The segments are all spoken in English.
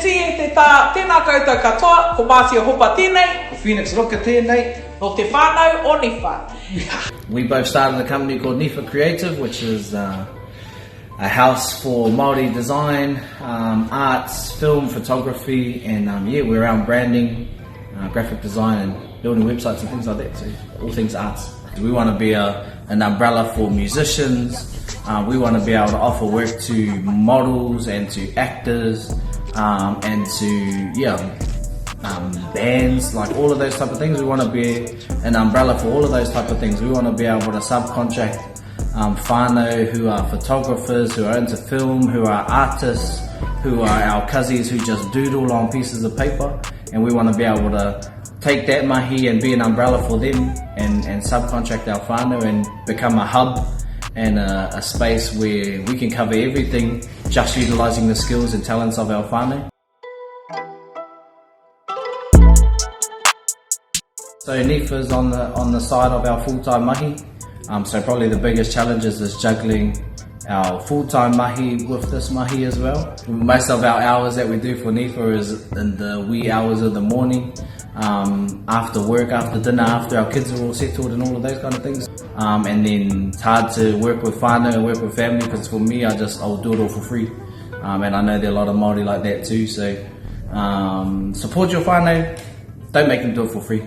ti e te tā, tēnā koutou katoa, ko Marcia Hopa tēnei, Phoenix Ruka tēnei. no te whanau o Niwha. We both started a company called Niwha Creative, which is a house for Māori design, arts, film, photography, and yeah, we're around branding, graphic design, and building websites and things like that. So all things arts. We want to be an umbrella for musicians. We want to be able to offer work to models and to actors and to bands, like all of those type of things. We want to be an umbrella for all of those type of things. We want to be able to subcontract whanau who are photographers, who are into film, who are artists, who are our cousins who just doodle on pieces of paper, and we want to be able to take that mahi and be an umbrella for them and subcontract our whanau and become a hub and a space where we can cover everything, just utilising the skills and talents of our whanau. So Niwha is on the side of our full-time mahi. So probably the biggest challenge is juggling our full-time mahi with this mahi as well. Most of our hours that we do for Niwha is in the wee hours of the morning, after work, after dinner, after our kids are all settled and all of those kind of things. And then it's hard to work with whanau and work with family, because for me I'll do it all for free. And I know there are a lot of Māori like that too, so support your whanau, don't make them do it for free.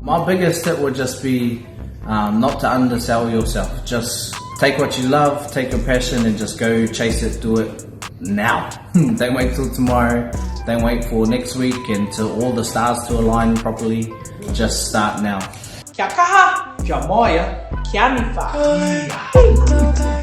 My biggest tip would just be not to undersell yourself. Just take what you love, take your passion, and just go chase it, do it now. Don't wait till tomorrow, don't wait for next week and till all the stars to align properly. Just start now. Kia kaha, Kia Maya. kia Niwha.